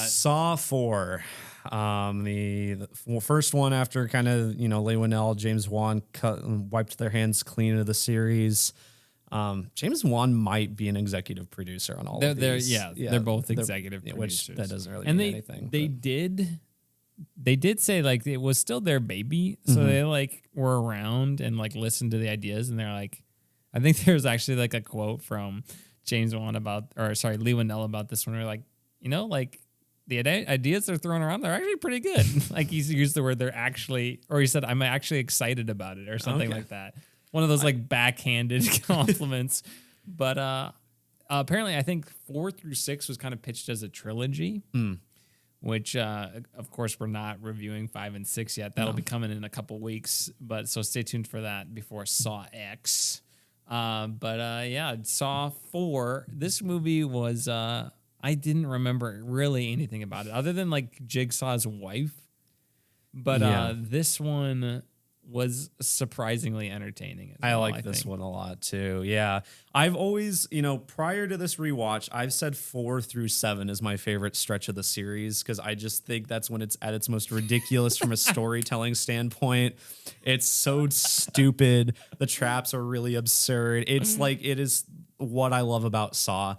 Saw 4. The first one after kind of, Leigh Whannell, James Wan wiped their hands clean of the series. James Wan might be an executive producer on all of these. They're both executive producers. Which that doesn't really mean anything. They did say like it was still their baby, so they like were around and like listened to the ideas, and they're like, I think there's actually like a quote from James Wan Leigh Whannell about this one. We're like, like the ideas they're throwing around, they're actually pretty good. Like he's used the word they're actually, or he said, I'm actually excited about it or something like that. One of those like backhanded compliments. But apparently I think 4 through 6 was kind of pitched as a trilogy. Which, of course, we're not reviewing 5 and 6 yet. That'll be coming in a couple weeks, but so stay tuned for that before Saw X. Saw 4. This movie was, I didn't remember really anything about it other than like Jigsaw's wife. But this one was surprisingly entertaining. I like this one a lot too. Yeah. I've always, prior to this rewatch, I've said 4 through 7 is my favorite stretch of the series because I just think that's when it's at its most ridiculous from a storytelling standpoint. It's so stupid. The traps are really absurd. It's like, it is what I love about Saw.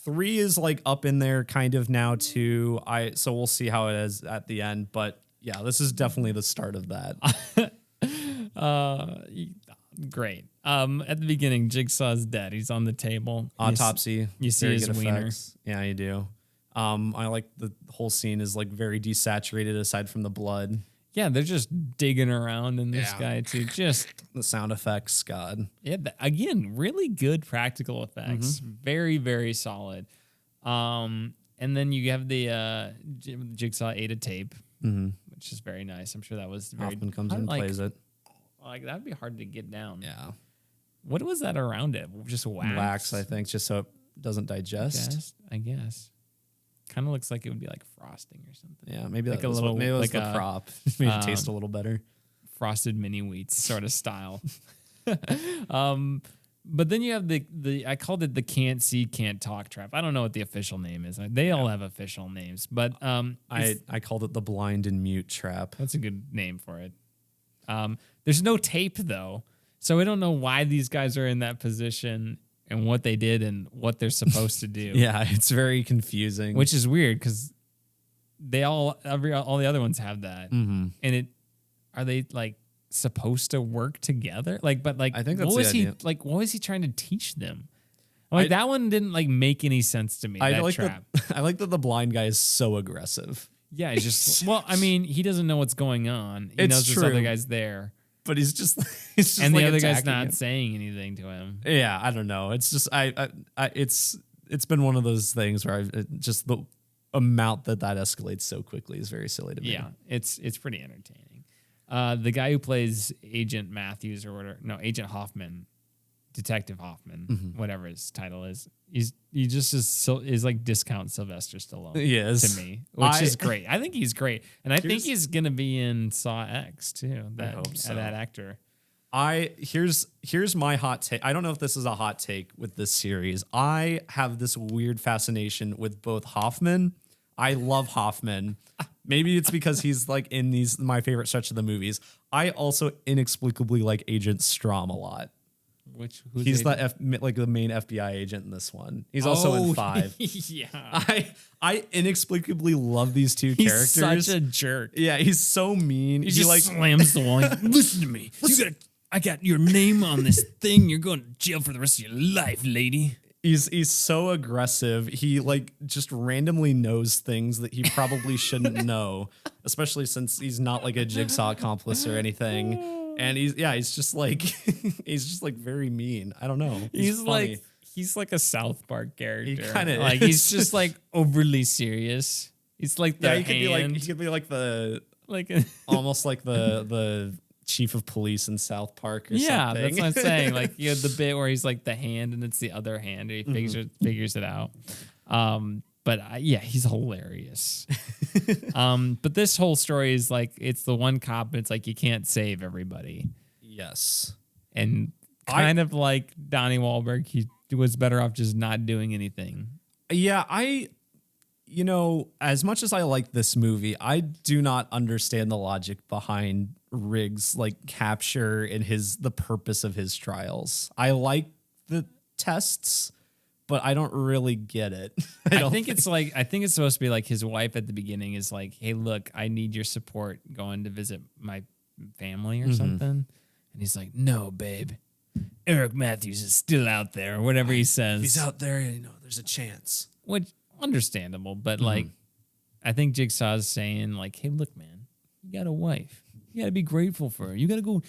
3 is like up in there kind of now too. So we'll see how it is at the end, but yeah, this is definitely the start of that. Great. At the beginning, Jigsaw's dead. He's on the table. Autopsy. You see his wiener. Yeah, you do. I like the whole scene is like very desaturated aside from the blood. Yeah, they're just digging around in this guy too. Just the sound effects, God. Yeah, again, really good practical effects. Very, very solid. And then you have the Jigsaw ate a tape, which is very nice. I'm sure that was very. Hoffman comes in and plays it. Like that'd be hard to get down. Yeah. What was that around it? Just wax? Wax, I think, just so it doesn't digest. I guess. Kind of looks like it would be like frosting or something. Yeah, maybe like that was maybe that was the prop. Made it taste a little better. Frosted mini wheats sort of style. But then you have the I called it the can't see, can't talk trap. I don't know what the official name is. They all have official names, but I called it the blind and mute trap. That's a good name for it. There's no tape though, so we don't know why these guys are in that position and what they did and what they're supposed to do. Yeah, it's very confusing, which is weird because they all the other ones have that, and are they like supposed to work together? I think that's what was he trying to teach them? That one didn't make any sense to me. I like that the blind guy is so aggressive. Yeah, he's just he doesn't know what's going on. He knows this other guy's there. But he's just and the other guy's not saying anything to him. Yeah, I don't know. It's just it's been one of those things where just the amount that escalates so quickly is very silly to me. Yeah, it's pretty entertaining. The guy who plays Agent Matthews Agent Hoffman, Detective Hoffman, whatever his title is, he just is like discount Sylvester Stallone. Yes. To me, which is great. I think he's great, and I think he's gonna be in Saw X too. I hope so. That actor. Here's my hot take. I don't know if this is a hot take with this series. I have this weird fascination with both Hoffman. I love Hoffman. Maybe it's because he's in my favorite stretch of the movies. I also inexplicably like Agent Strom a lot. He's the main FBI agent in this one. He's also in 5. Yeah. I inexplicably love these two characters. He's such a jerk. Yeah, he's so mean. He just slams the wall. Listen to me. I got your name on this thing. You're going to jail for the rest of your life, lady. He's so aggressive. He just randomly knows things that he probably shouldn't know, especially since he's not a Jigsaw accomplice or anything. And he's just very mean. I don't know. He's like a South Park character. He kind of he's just overly serious. He's like the hand. He could be almost like the chief of police in South Park or something. Yeah, that's what I'm saying. You have the bit where he's the hand and it's the other hand. And he figures it out. But he's hilarious. But this whole story is it's the one cop. And it's you can't save everybody. Yes. And kind of like Donnie Wahlberg, he was better off just not doing anything. Yeah, you know, as much as I like this movie, I do not understand the logic behind Riggs' like capture and the purpose of his trials. I like the tests, but I don't really get it. I think it's supposed to be like his wife at the beginning is like, hey, look, I need your support going to visit my family or something. And he's like, no, babe. Eric Matthews is still out there, or whatever he says. He's out there, you know, there's a chance. Which understandable, but like I think Jigsaw's saying, like, hey, look, man, you got a wife. You gotta be grateful for her. You gotta go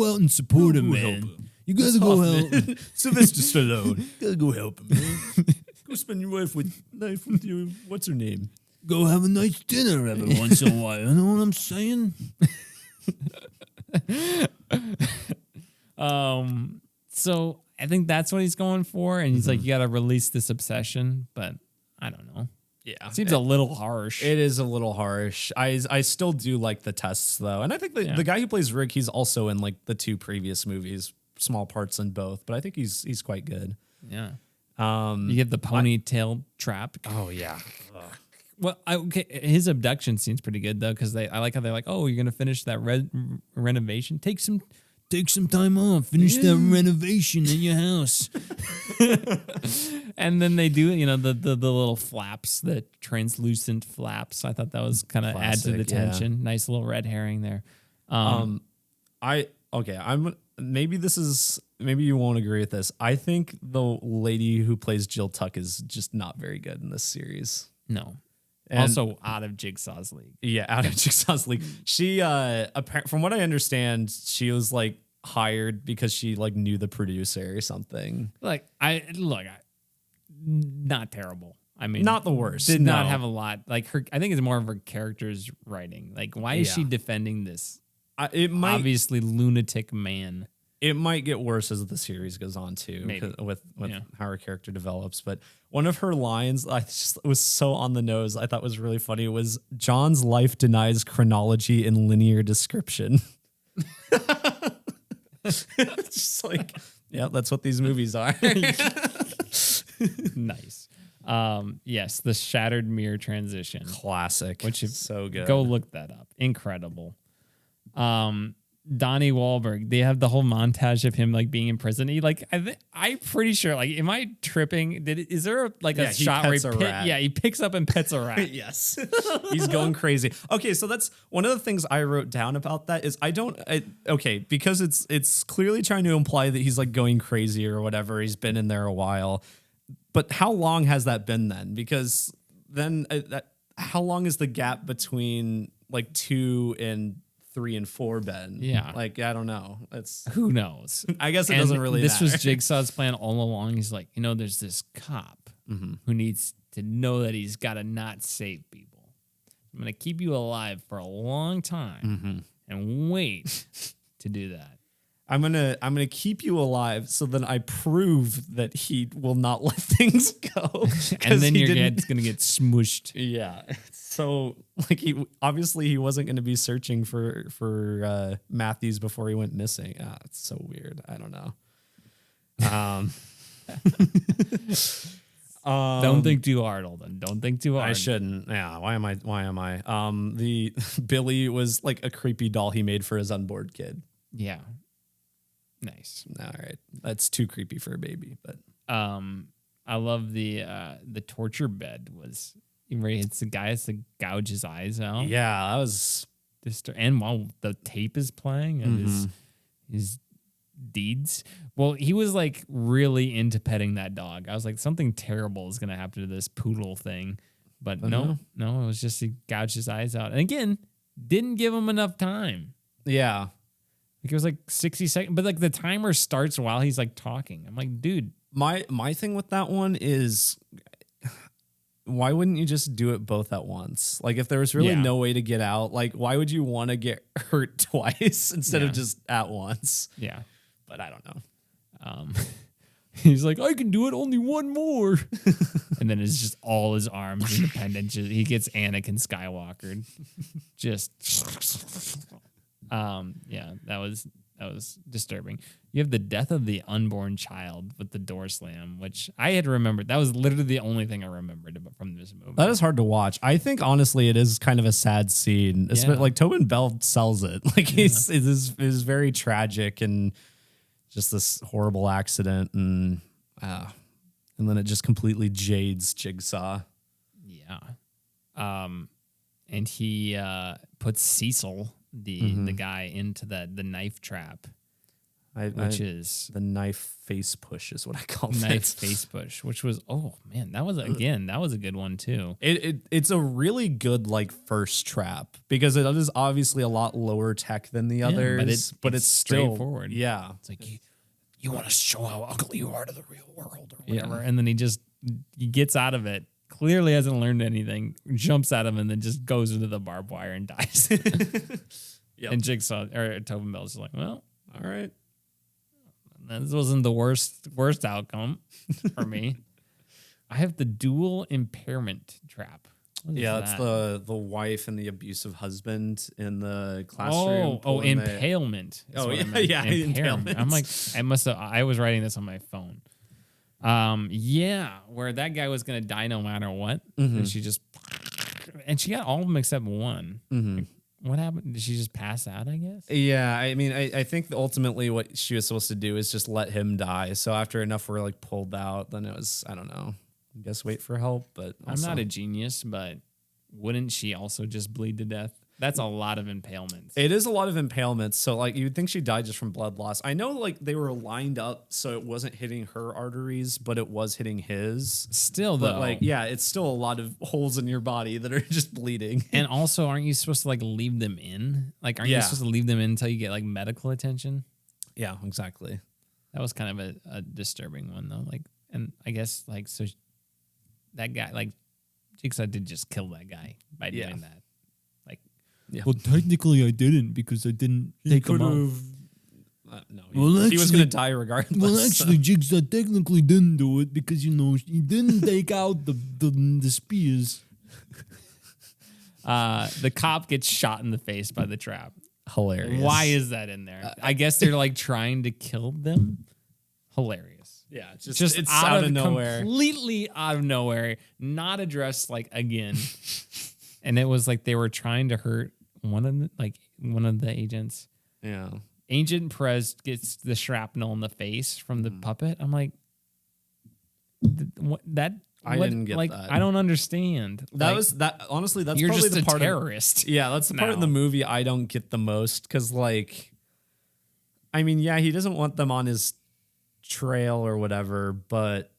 out and support him, man. You gotta go help him. Sylvester Stallone. Gotta go help him, man. Go spend your life with your what's her name? Go have a nice dinner every once in a while. You know what I'm saying? So I think that's what he's going for, and he's like, you gotta release this obsession, but I don't know. Yeah. It seems a little harsh. It is a little harsh. I still do like the tests though. And I think the guy who plays Rick, he's also in like the 2 previous movies, small parts in both, but I think he's quite good. Yeah. You get the ponytail trap. Oh yeah. Well, his abduction seems pretty good though, because I like how they're like, oh, you're gonna finish that renovation. Take some time off. Finish that renovation in your house. And then they do, you know, the little flaps, the translucent flaps. I thought that was kind of add to the tension. Nice little red herring there. Maybe you won't agree with this. I think the lady who plays Jill Tuck is just not very good in this series. No. And also out of Jigsaw's league. Yeah, out of Jigsaw's league. She, from what I understand, she was like hired because she like knew the producer or something. Like not terrible. I mean, not the worst. Did not have a lot. Like I think it's more of her character's writing. Like, why is she defending this? Obviously lunatic man. It might get worse as the series goes on too, with how her character develops. But one of her lines, it was so on the nose. I thought was really funny. Was John's life denies chronology and linear description. It's just like, yeah, that's what these movies are. Nice. Yes, the shattered mirror transition, classic. Which is so good. Go look that up. Incredible. Donnie Wahlberg, they have the whole montage of him like being in prison. He like, I'm pretty sure, like, am I tripping? Is there a shot where he picks up and pets a rat? Yes. He's going crazy. Okay, so that's one of the things I wrote down about that is because it's clearly trying to imply that he's like going crazy or whatever. He's been in there a while. But how long has that been then? Because then how long is the gap between like 2 and 3 and 4 been? Yeah. Like, I don't know. Who knows? I guess it doesn't really This matter. was Jigsaw's plan all along. He's like, there's this cop who needs to know that he's got to not save people. I'm going to keep you alive for a long time and wait to do that. I'm gonna keep you alive so then I prove that he will not let things go. And then your head's gonna get smooshed. Yeah. So like he wasn't gonna be searching for Matthews before he went missing. It's so weird. I don't know. Don't think too hard, Holden. Don't think too hard. I shouldn't. Yeah. Why am I? The Billy was like a creepy doll he made for his unborn kid. Yeah. Nice. All right. That's too creepy for a baby, but I love the torture bed was where it's the guy has to gouge his eyes out. Yeah, that was and while the tape is playing and his deeds. Well, he was like really into petting that dog. I was like, something terrible is gonna happen to this poodle thing. But no, it was just he gouged his eyes out. And again, didn't give him enough time. Yeah. Like it was like 60 seconds, but like the timer starts while he's like talking. I'm like, dude. My thing with that one is, why wouldn't you just do it both at once? Like if there was really no way to get out, like why would you want to get hurt twice instead of just at once? Yeah. But I don't know. He's like, I can do it, only one more. And then it's just all his arms independent. He gets Anakin Skywalker. Just... yeah, that was That was disturbing. You have the death of the unborn child with the door slam, which I had remembered. That was literally the only thing I remembered from this movie. That is hard to watch. I think honestly, it is kind of a sad scene. Yeah. Like Tobin Bell sells it. Like it is very tragic and just this horrible accident, and then it just completely jades Jigsaw. Yeah. And he puts Cecil, the guy, into the knife trap, which is the knife face push is what I call it. Knife face push, which was that was a good one too. It's a really good like first trap because it is obviously a lot lower tech than the others, but it's still straightforward. Yeah, it's like you want to show how ugly you are to the real world or whatever, and then he gets out of it. Clearly hasn't learned anything. Jumps at him and then just goes into the barbed wire and dies. Yep. And Jigsaw or Tobin Bell's just like, well, all right. This wasn't the worst outcome for me. I have the dual impairment trap. That's the wife and the abusive husband in the classroom. Impalement. Impalement. I'm like, I was writing this on my phone. Where that guy was gonna die no matter what, and she got all of them except one. Like, what happened? Did she just pass out, I guess? Yeah, I mean, I think ultimately what she was supposed to do is just let him die. So after enough were like pulled out, then it was, I don't know, I guess wait for help. But also, I'm not a genius, but wouldn't she also just bleed to death? That's a lot of impalements. It is a lot of impalements. So like you'd think she died just from blood loss. I know like they were lined up so it wasn't hitting her arteries, but it was hitting his. Still though. But like, yeah, it's still a lot of holes in your body that are just bleeding. And also, aren't you supposed to like leave them in? Like, aren't you supposed to leave them in until you get like medical attention? Yeah, exactly. That was kind of a disturbing one though. Like, and I guess like, so that guy, like Jigsaw did just kill that guy by doing that. Yeah. Well, technically, I didn't because I didn't take him out. No, he was going to die regardless. Well, actually, Jigsaw technically didn't do it because he didn't take out the spears. The cop gets shot in the face by the trap. Hilarious. Why is that in there? I guess they're like trying to kill them. Hilarious. Yeah, it's out of nowhere, completely out of nowhere, not addressed like again. And it was like they were trying to hurt one of the agents. Yeah. Agent Perez gets the shrapnel in the face from the puppet. I'm like, I didn't get that. I don't understand. Honestly, that's you're probably just the a part terrorist. That's the part of the movie I don't get the most because, like, I mean, yeah, he doesn't want them on his trail or whatever, but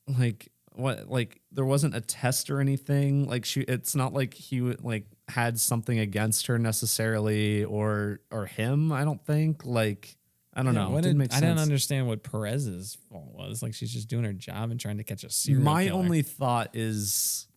like, what? Like, there wasn't a test or anything. Like, it's not like he would like had something against her necessarily, or him. I don't think. Like, I don't know. It didn't make sense. I didn't understand what Perez's fault was. Like, she's just doing her job and trying to catch a serial killer. My only thought is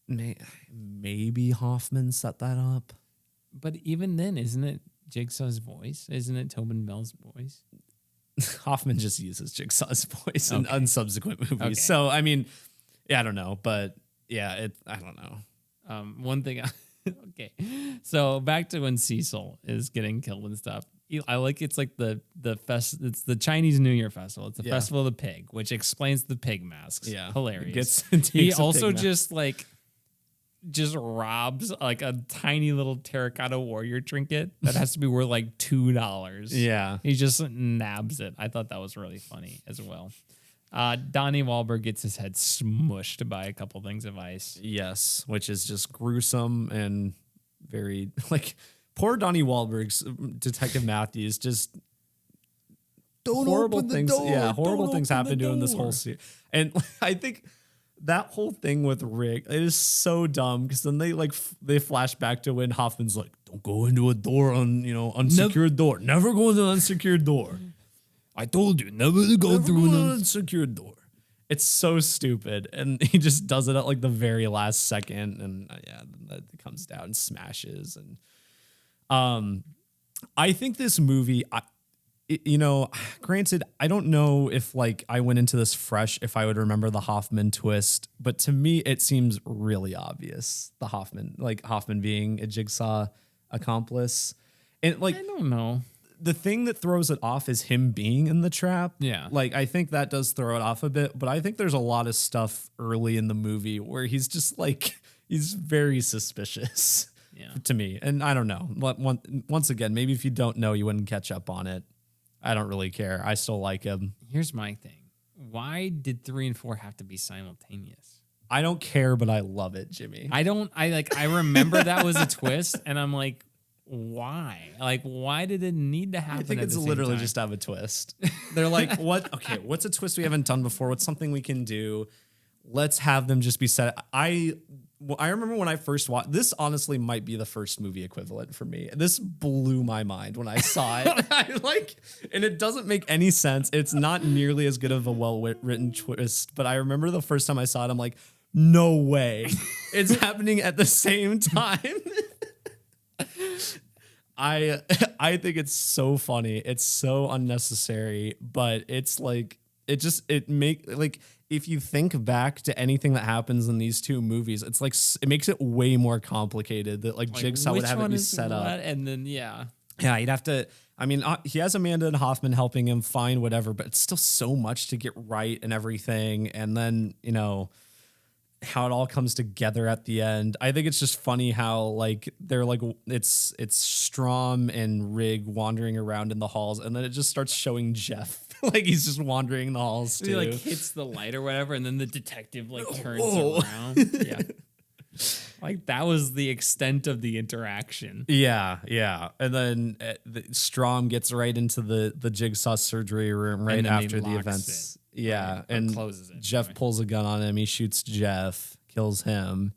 maybe Hoffman set that up. But even then, isn't it Jigsaw's voice? Isn't it Tobin Bell's voice? Hoffman just uses Jigsaw's voice in subsequent movies. Okay. So, I mean, I don't know. But, yeah, I don't know. One thing... Okay. So, back to when Cecil is getting killed and stuff. I like it's like it's the Chinese New Year festival. It's the Festival of the Pig, which explains the pig masks. Yeah. Hilarious. He also just robs like a tiny little terracotta warrior trinket that has to be worth like $2. Yeah. He just nabs it. I thought that was really funny as well. Donnie Wahlberg gets his head smushed by a couple things of ice. Yes, which is just gruesome and very like poor Donnie Wahlberg's Detective Matthews. Just horrible things. Yeah, horrible things happen to him this whole series. And I think that whole thing with Rick, it is so dumb because then they flash back to when Hoffman's like, "Don't go into a door unsecured door. Never go into an unsecured door." I told you never to go through an unsecured door. It's so stupid, and he just does it at like the very last second, and it comes down and smashes. And I think this movie, granted, I don't know if like I went into this fresh if I would remember the Hoffman twist, but to me it seems really obvious. The Hoffman being a Jigsaw accomplice, and like I don't know. the thing that throws it off is him being in the trap. Yeah. Like, I think that does throw it off a bit, but I think there's a lot of stuff early in the movie where he's just like, he's very suspicious to me. And I don't know. Once again, maybe if you don't know, you wouldn't catch up on it. I don't really care. I still like him. Here's my thing. Why did 3 and 4 have to be simultaneous? I don't care, but I love it, Jimmy. I remember that was a twist, and I'm like, why? Like, why did it need to happen? I think it's literally just to have a twist. They're like, what? Okay, what's a twist we haven't done before? What's something we can do? Let's have them just be set. I remember when I first watched this. Honestly, might be the first movie equivalent for me. This blew my mind when I saw it. And it doesn't make any sense. It's not nearly as good of a well-written twist. But I remember the first time I saw it, I'm like, no way, it's happening at the same time. I think it's so funny. It's so unnecessary, but it's like if you think back to anything that happens in these two movies, it's like it makes it way more complicated that like Jigsaw would have it be set up. And then yeah, you'd have to. I mean, he has Amanda and Hoffman helping him find whatever, but it's still so much to get right and everything. And then, you know, how it all comes together at the end. I think it's just funny how like they're like it's Strom and Rig wandering around in the halls, and then it just starts showing Jeff like he's just wandering in the halls too. He like hits the light or whatever, and then the detective like turns around. Yeah. Like that was the extent of the interaction. Yeah. And then Strom gets right into the Jigsaw surgery room right after the events. Yeah, right, and closes it, Jeff pulls a gun on him. He shoots Jeff, kills him.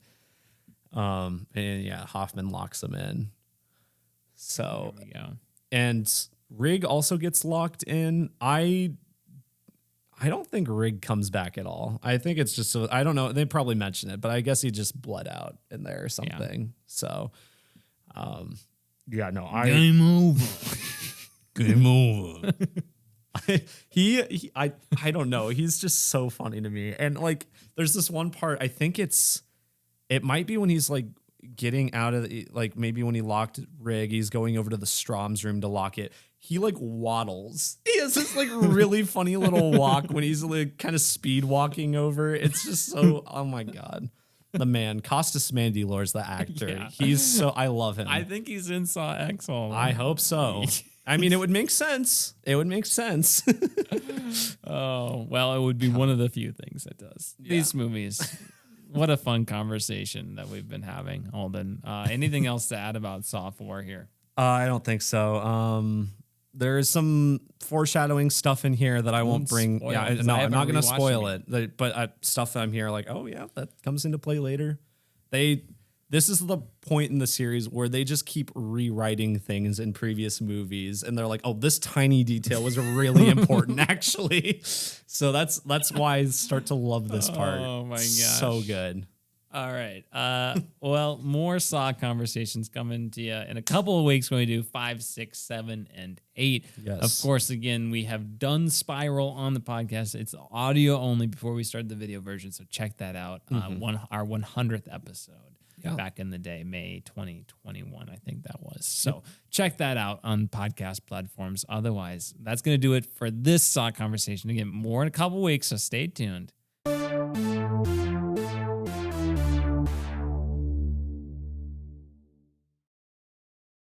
And yeah, Hoffman locks him in. So there we go. And Rig also gets locked in. I don't think Rig comes back at all. I think it's just I don't know. They probably mention it, but I guess he just bled out in there or something. Yeah. So, game over. Game over. I don't know. He's just so funny to me. And like, there's this one part. I think it might be when he's like getting out of like maybe when he locked Rig, he's going over to the Strom's room to lock it. He like waddles. He has this like really funny little walk when he's like kind of speed walking over. It's just so, oh my God. The man, Costas Mandylor's the actor. Yeah. He's so, I love him. I think he's in Saw X. I hope so. I mean, it would make sense. It would make sense. Oh, well, it would be one of the few things it does. Yeah. These movies. What a fun conversation that we've been having, Holden. Anything else to add about Saw 4 here? I don't think so. There is some foreshadowing stuff in here that I won't bring. Yeah, I'm not going to spoil it. But stuff that I'm here like, oh yeah, that comes into play later. This is the point in the series where they just keep rewriting things in previous movies, and they're like, "Oh, this tiny detail was really important, actually." So that's why I start to love this part. Oh my gosh, so good! All right, well, more Saw conversations coming to you in a couple of weeks when we do 5, 6, 7, and 8. Yes. Of course, again, we have done Spiral on the podcast. It's audio only before we start the video version, so check that out. Our 100th episode. Yeah. Back in the day, May 2021, I think that was. So check that out on podcast platforms. Otherwise, that's going to do it for this Saw conversation. Again, more in a couple weeks, so stay tuned.